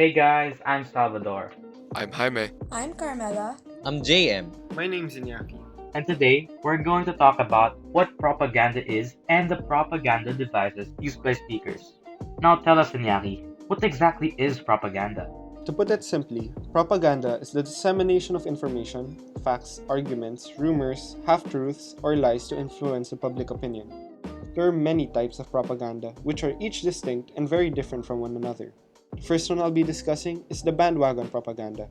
Hey guys, I'm Salvador, I'm Jaime. I'm Carmela. I'm JM. My name's Iñaki. and today we're going to talk about what propaganda is and the propaganda devices used by speakers. Now tell us, Iñaki, what exactly is propaganda? To put it simply, propaganda is the dissemination of information, facts, arguments, rumors, half-truths, or lies to influence the public opinion. There are many types of propaganda, which are each distinct and very different from one another. The first one I'll be discussing is the bandwagon propaganda.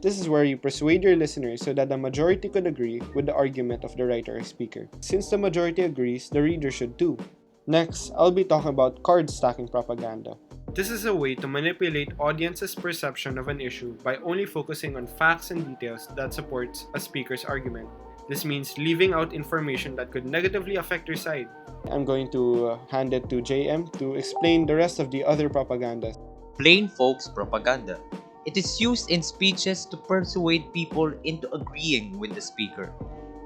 This is where you persuade your listeners so that the majority could agree with the argument of the writer or speaker. Since the majority agrees, the reader should too. Next, I'll be talking about card stacking propaganda. This is a way to manipulate audiences' perception of an issue by only focusing on facts and details that supports a speaker's argument. This means leaving out information that could negatively affect your side. I'm going to hand it to JM to explain the rest of the other propaganda. Plain folks propaganda. It is used in speeches to persuade people into agreeing with the speaker.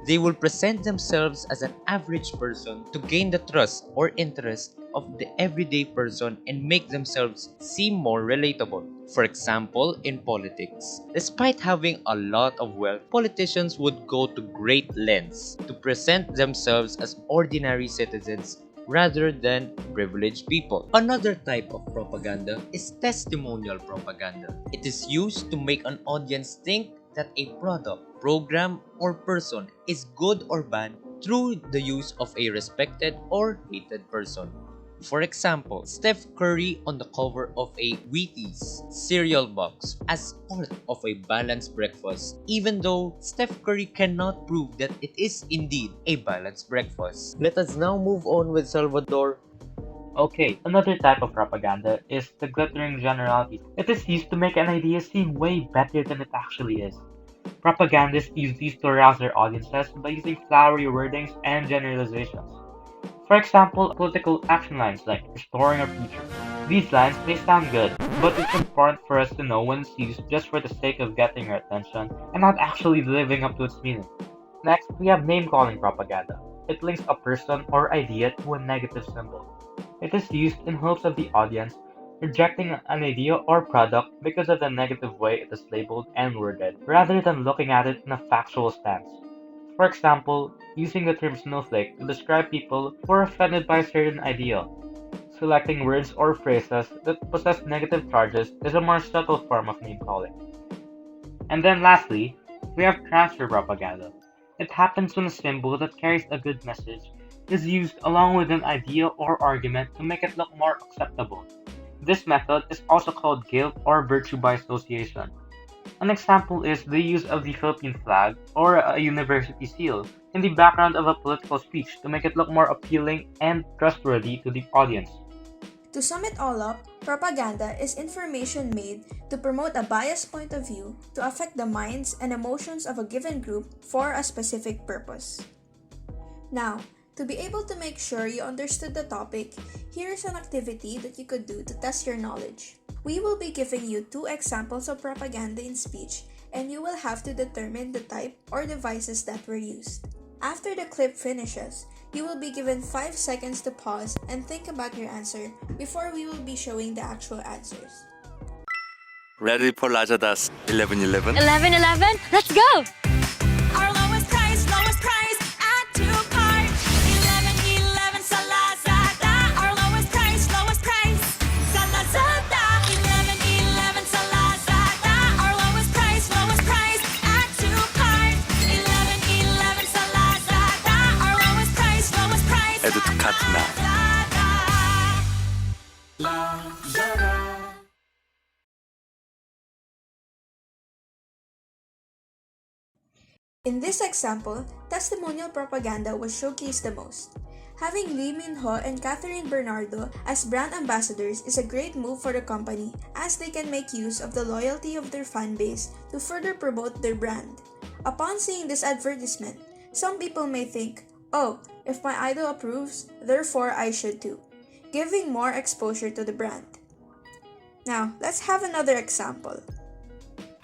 They will present themselves as an average person to gain the trust or interest of the everyday person and make themselves seem more relatable. For example, in politics, despite having a lot of wealth, politicians would go to great lengths to present themselves as ordinary citizens rather than privileged people. Another type of propaganda is testimonial propaganda. It is used to make an audience think that a product, program, or person is good or bad through the use of a respected or hated person. For example, Steph Curry on the cover of a Wheaties cereal box as part of a balanced breakfast, even though Steph Curry cannot prove that it is indeed a balanced breakfast. Let us now move on with Salvador. Okay, another type of propaganda is the glittering generalities. It is used to make an idea seem way better than it actually is. Propagandists use these to arouse their audiences by using flowery wordings and generalizations. For example, political action lines like restoring our future. These lines may sound good, but it's important for us to know when it's used just for the sake of getting our attention and not actually living up to its meaning. Next, we have name-calling propaganda. It links a person or idea to a negative symbol. It is used in hopes of the audience rejecting an idea or product because of the negative way it is labeled and worded, rather than looking at it in a factual stance. For example, using the term snowflake to describe people who are offended by a certain idea. Selecting words or phrases that possess negative charges is a more subtle form of name calling. And then lastly, we have transfer propaganda. It happens when a symbol that carries a good message is used along with an idea or argument to make it look more acceptable. This method is also called guilt or virtue by association. An example is the use of the Philippine flag or a university seal in the background of a political speech to make it look more appealing and trustworthy to the audience. To sum it all up, propaganda is information made to promote a biased point of view to affect the minds and emotions of a given group for a specific purpose. Now, to be able to make sure you understood the topic, here's an activity that you could do to test your knowledge. We will be giving you two examples of propaganda in speech, and you will have to determine the type or devices that were used. After the clip finishes, you will be given 5 seconds to pause and think about your answer before we will be showing the actual answers. Ready for Lazada's 11-11? 11-11, let's go! Our lowest price, add to cart. 11-11 sa Lazada. Our lowest price sa Lazada. 11-11 sa Lazada. Our lowest price, add to cart. 11-11 sa Lazada. Our lowest price, Add to cart now. In this example, testimonial propaganda was showcased the most. Having Lee Min-ho and Catherine Bernardo as brand ambassadors is a great move for the company as they can make use of the loyalty of their fan base to further promote their brand. Upon seeing this advertisement, some people may think, oh, if my idol approves, therefore I should too, giving more exposure to the brand. Now, let's have another example.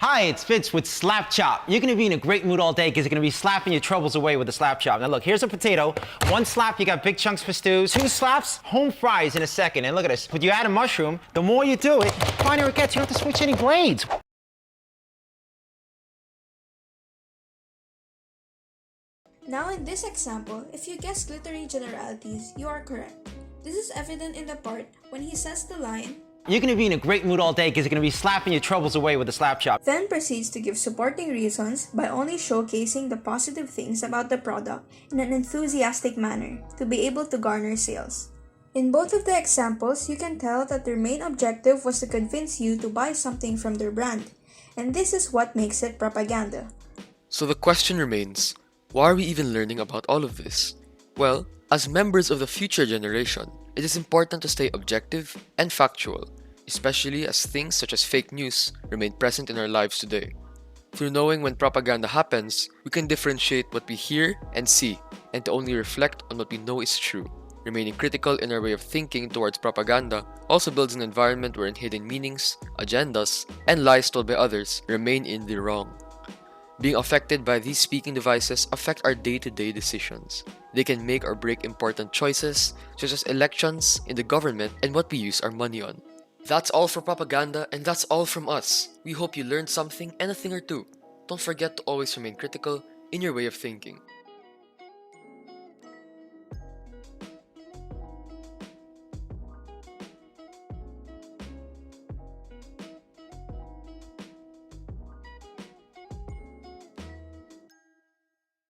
Hi, it's Fitz with Slap Chop. You're gonna be in a great mood all day because you're gonna be slapping your troubles away with the Slap Chop. Now look, here's a potato. One slap, you got big chunks for stews. Two slaps, home fries in a second. And look at this, when you add a mushroom, the more you do it, the finer it gets. You don't have to switch any blades. Now in this example, if you guess glittery generalities, you are correct. This is evident in the part when he says the line, You're gonna be in a great mood all day because you're gonna be slapping your troubles away with the Slap Chop. then proceeds to give supporting reasons by only showcasing the positive things about the product in an enthusiastic manner to be able to garner sales. In both of the examples, you can tell that their main objective was to convince you to buy something from their brand, and this is what makes it propaganda. So the question remains, why are we even learning about all of this? Well, as members of the future generation, it is important to stay objective and factual, especially as things such as fake news remain present in our lives today. Through knowing when propaganda happens, we can differentiate what we hear and see, and to only reflect on what we know is true. Remaining critical in our way of thinking towards propaganda also builds an environment wherein hidden meanings, agendas, and lies told by others remain in the wrong. Being affected by these speaking devices affect our day-to-day decisions. They can make or break important choices, such as elections, in the government, and what we use our money on. That's all for propaganda, and that's all from us. We hope you learned something and a thing or two. Don't forget to always remain critical in your way of thinking.